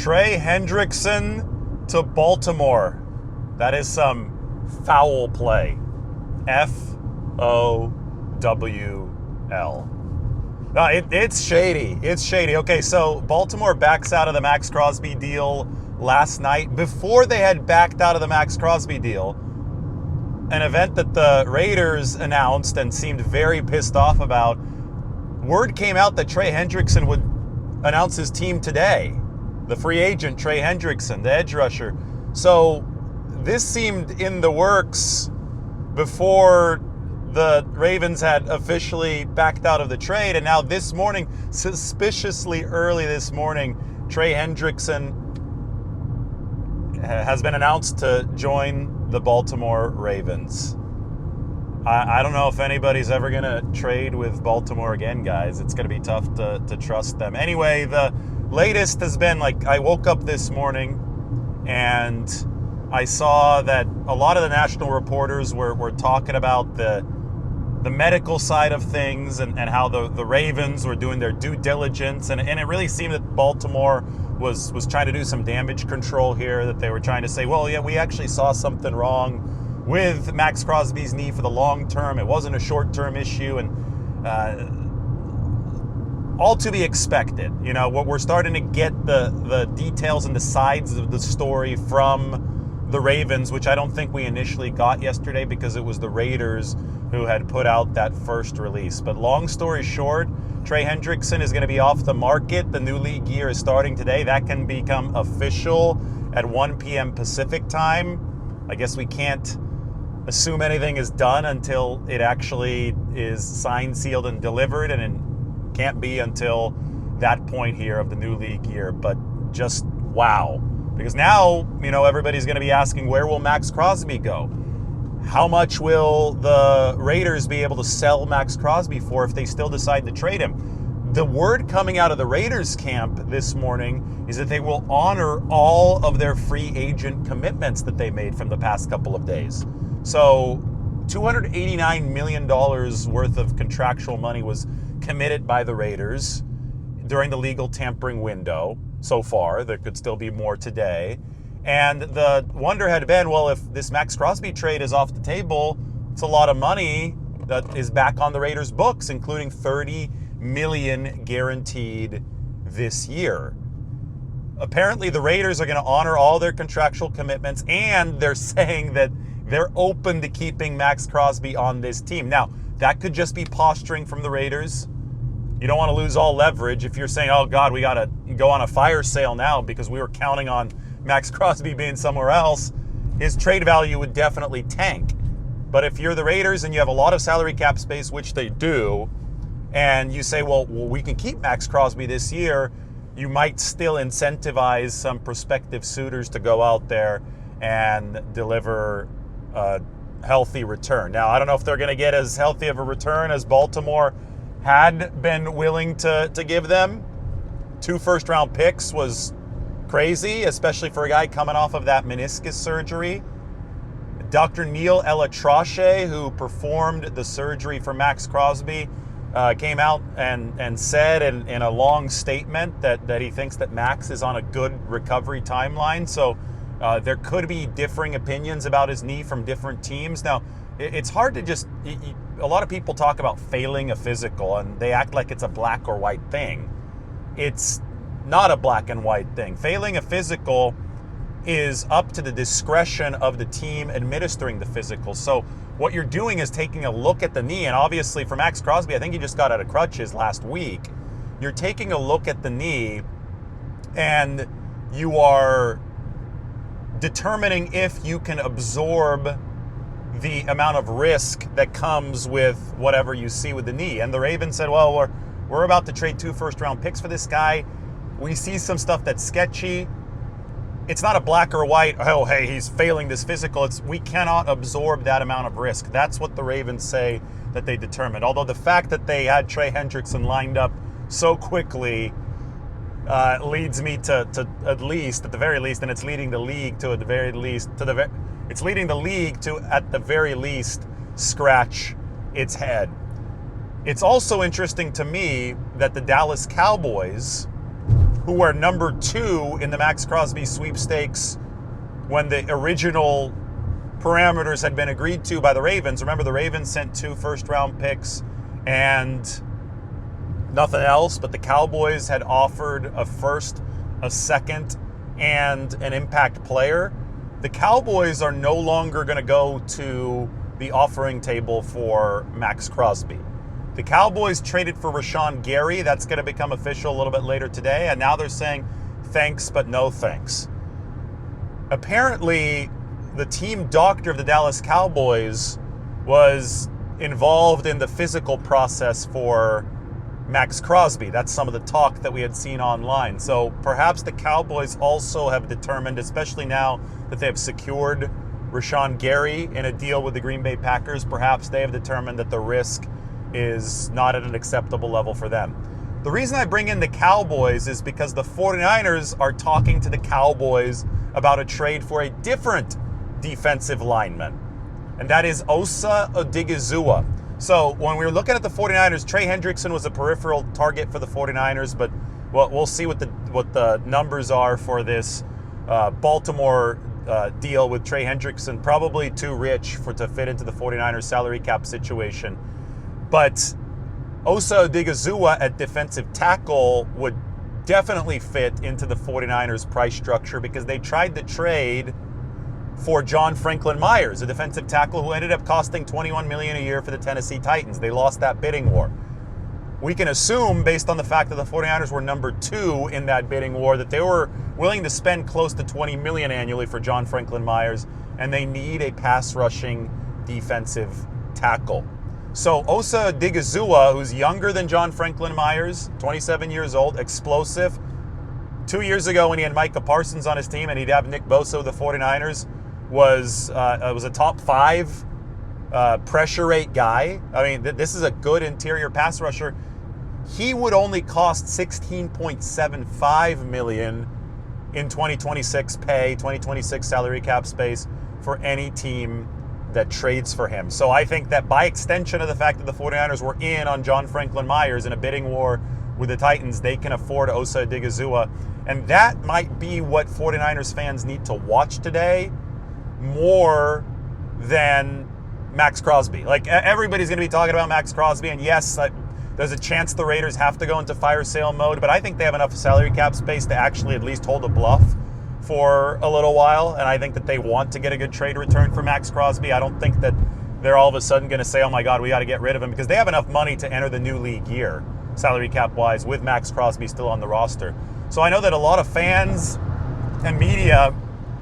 Trey Hendrickson to Baltimore. That is some foul play. Fowl. No, it's shady. It's shady. Okay, so Baltimore backs out of the Maxx Crosby deal last night. Before they had backed out of the Maxx Crosby deal, an event that the Raiders announced and seemed very pissed off about, word came out that Trey Hendrickson would announce his team today. The free agent, Trey Hendrickson, the edge rusher. So this seemed in the works before the Ravens had officially backed out of the trade. And now this morning, suspiciously early this morning, Trey Hendrickson has been announced to join the Baltimore Ravens. I don't know if anybody's ever going to trade with Baltimore again, guys. It's going to be tough to trust them. Anyway, the latest has been, I woke up this morning and I saw that a lot of the national reporters were talking about the medical side of things and how the Ravens were doing their due diligence. And it really seemed that Baltimore was trying to do some damage control here, that they were trying to say, well, yeah, we actually saw something wrong with Maxx Crosby's knee for the long term. It wasn't a short-term issue, and all to be expected. You know, what we're starting to get the details and the sides of the story from the Ravens, which I don't think we initially got yesterday because it was the Raiders who had put out that first release. But long story short, Trey Hendrickson is going to be off the market. The new league year is starting today. That can become official at 1 p.m. Pacific time. I guess we can't assume anything is done until it actually is signed, sealed, and delivered, and it can't be until that point here of the new league year. But just wow. Because now, everybody's going to be asking, where will Maxx Crosby go? How much will the Raiders be able to sell Maxx Crosby for if they still decide to trade him? The word coming out of the Raiders camp this morning is that they will honor all of their free agent commitments that they made from the past couple of days. So $289 million worth of contractual money was committed by the Raiders during the legal tampering window so far. There could still be more today. And the wonder had been, well, if this Maxx Crosby trade is off the table, it's a lot of money that is back on the Raiders' books, including $30 million guaranteed this year. Apparently, the Raiders are going to honor all their contractual commitments, and they're saying that they're open to keeping Maxx Crosby on this team. Now, that could just be posturing from the Raiders. You don't want to lose all leverage if you're saying, oh, God, we got to go on a fire sale now because we were counting on Maxx Crosby being somewhere else. His trade value would definitely tank. But if you're the Raiders and you have a lot of salary cap space, which they do, and you say, well, we can keep Maxx Crosby this year, you might still incentivize some prospective suitors to go out there and deliver a healthy return. Now, I don't know if they're going to get as healthy of a return as Baltimore had been willing to give them. 2 first-round picks was crazy, especially for a guy coming off of that meniscus surgery. Dr. Neil Elatrache, who performed the surgery for Maxx Crosby, came out and said in a long statement that he thinks that Max is on a good recovery timeline. So there could be differing opinions about his knee from different teams. Now, it's hard to just... A lot of people talk about failing a physical, and they act like it's a black or white thing. It's not a black and white thing. Failing a physical is up to the discretion of the team administering the physical. So what you're doing is taking a look at the knee, and obviously for Maxx Crosby, I think he just got out of crutches last week. You're taking a look at the knee, and you are determining if you can absorb the amount of risk that comes with whatever you see with the knee. And the Ravens said, well, we're about to trade 2 first-round picks for this guy. We see some stuff that's sketchy. It's not a black or white, oh, hey, he's failing this physical. It's we cannot absorb that amount of risk. That's what the Ravens say that they determined. Although the fact that they had Trey Hendrickson lined up so quickly leads me to at least, at the very least, and it's leading the league to at the very least, it's leading the league to at the very least scratch its head. It's also interesting to me that the Dallas Cowboys who were number 2 in the Maxx Crosby sweepstakes when the original parameters had been agreed to by the Ravens. Remember, the Ravens sent 2 first-round picks and nothing else, but the Cowboys had offered a first, a second, and an impact player. The Cowboys are no longer going to go to the offering table for Maxx Crosby. The Cowboys traded for Garry. That's going to become official a little bit later today, and now they're saying thanks but no thanks. Apparently, the team doctor of the Dallas Cowboys was involved in the physical process for Maxx Crosby. That's some of the talk that we had seen online. So perhaps the Cowboys also have determined, especially now that they have secured Garry in a deal with the Green Bay Packers, perhaps they have determined that the risk is not at an acceptable level for them. The reason I bring in the Cowboys is because the 49ers are talking to the Cowboys about a trade for a different defensive lineman, and that is Osa Odigizhuwa. So when we were looking at the 49ers, Trey Hendrickson was a peripheral target for the 49ers, but we'll see what the numbers are for this Baltimore deal with Trey Hendrickson. Probably too rich to fit into the 49ers salary cap situation. But Osa Odigizhuwa at defensive tackle would definitely fit into the 49ers price structure because they tried to trade for John Franklin Myers, a defensive tackle who ended up costing $21 million a year for the Tennessee Titans. They lost that bidding war. We can assume, based on the fact that the 49ers were number 2 in that bidding war, that they were willing to spend close to $20 million annually for John Franklin Myers, and they need a pass-rushing defensive tackle. So Osa Odigizhuwa, who's younger than John Franklin Myers, 27 years old, explosive. 2 years ago when he had Micah Parsons on his team and he'd have Nick Bosa with the 49ers, was a top 5 pressure rate guy. I mean, this is a good interior pass rusher. He would only cost $16.75 million in 2026 pay, 2026 salary cap space for any team that trades for him. So I think that by extension of the fact that the 49ers were in on John Franklin Myers in a bidding war with the Titans, they can afford Osa Odigizhuwa. And that might be what 49ers fans need to watch today more than Maxx Crosby. Like, everybody's going to be talking about Maxx Crosby, and yes, there's a chance the Raiders have to go into fire sale mode, but I think they have enough salary cap space to actually at least hold a bluff for a little while, and I think that they want to get a good trade return for Maxx Crosby. I don't think that they're all of a sudden going to say, oh my God, we got to get rid of him, because they have enough money to enter the new league year, salary cap-wise, with Maxx Crosby still on the roster. So I know that a lot of fans and media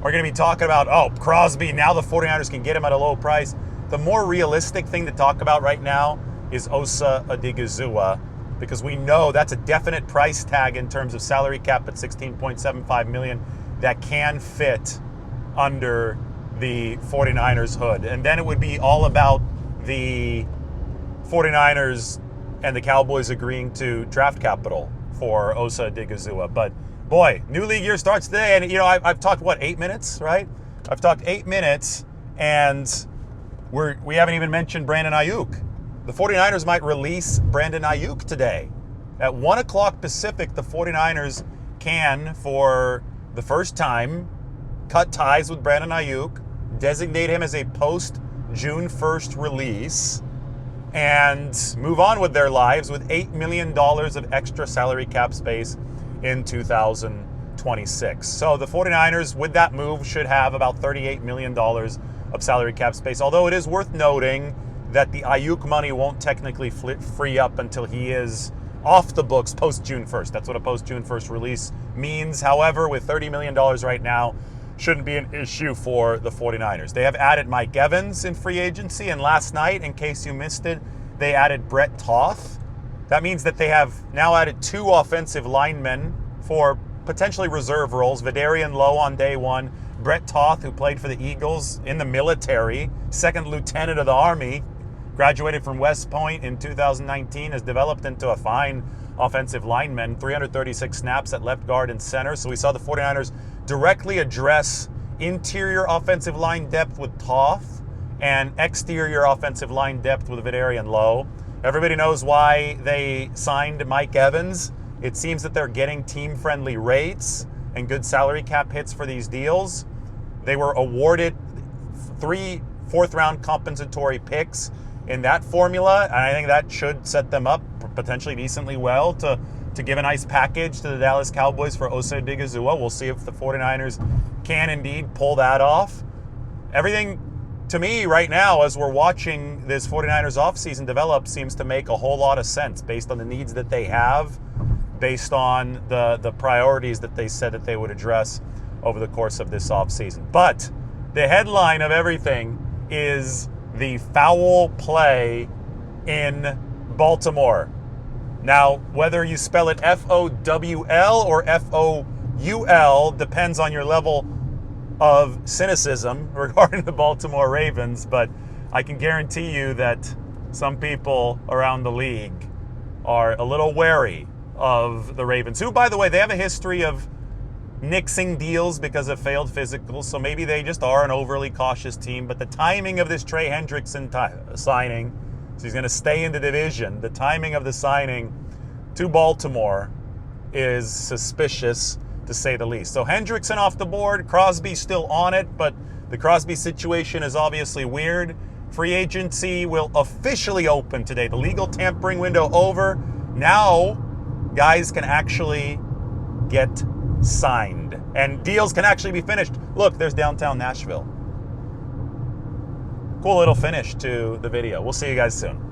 are going to be talking about, oh, Crosby, now the 49ers can get him at a low price. The more realistic thing to talk about right now is Osa Odigizhuwa, because we know that's a definite price tag in terms of salary cap at $16.75 million that can fit under the 49ers hood. And then it would be all about the 49ers and the Cowboys agreeing to draft capital for Osa Odigizhuwa. But boy, new league year starts today, and I've talked 8 minutes, right? I've talked 8 minutes, and we haven't even mentioned Brandon Ayuk. The 49ers might release Brandon Ayuk today. At 1 o'clock Pacific, the 49ers can, for the first time, cut ties with Brandon Ayuk, designate him as a post-June 1st release, and move on with their lives with $8 million of extra salary cap space in 2026. So the 49ers, with that move, should have about $38 million of salary cap space, although it is worth noting that the Ayuk money won't technically free up until he is off the books post-June 1st. That's what a post-June 1st release means. However, with $30 million right now, shouldn't be an issue for the 49ers. They have added Mike Evans in free agency, and last night, in case you missed it, they added Brett Toth. That means that they have now added 2 offensive linemen for potentially reserve roles. Vidarian Lowe on day 1, Brett Toth, who played for the Eagles in the military, 2nd lieutenant of the Army, graduated from West Point in 2019, has developed into a fine offensive lineman, 336 snaps at left guard and center. So we saw the 49ers directly address interior offensive line depth with Toth and exterior offensive line depth with Vidarian Lowe. Everybody knows why they signed Mike Evans. It seems that they're getting team-friendly rates and good salary cap hits for these deals. They were awarded 3 fourth-round compensatory picks in that formula, and I think that should set them up potentially decently well to give a nice package to the Dallas Cowboys for Osa Odigizhuwa. We'll see if the 49ers can indeed pull that off. Everything, to me, right now, as we're watching this 49ers offseason develop, seems to make a whole lot of sense based on the needs that they have, based on the priorities that they said that they would address over the course of this offseason. But the headline of everything is the foul play in Baltimore. Now, whether you spell it F-O-W-L or F-O-U-L depends on your level of cynicism regarding the Baltimore Ravens, but I can guarantee you that some people around the league are a little wary of the Ravens, who, by the way, they have a history of nixing deals because of failed physicals, so maybe they just are an overly cautious team. But the timing of this Trey Hendrickson signing, so he's going to stay in the division, the timing of the signing to Baltimore is suspicious, to say the least. So Hendrickson off the board, Crosby still on it, but the Crosby situation is obviously weird. Free agency will officially open today. The legal tampering window over. Now guys can actually get signed and deals can actually be finished. Look, there's downtown Nashville. Cool little finish to the video. We'll see you guys soon.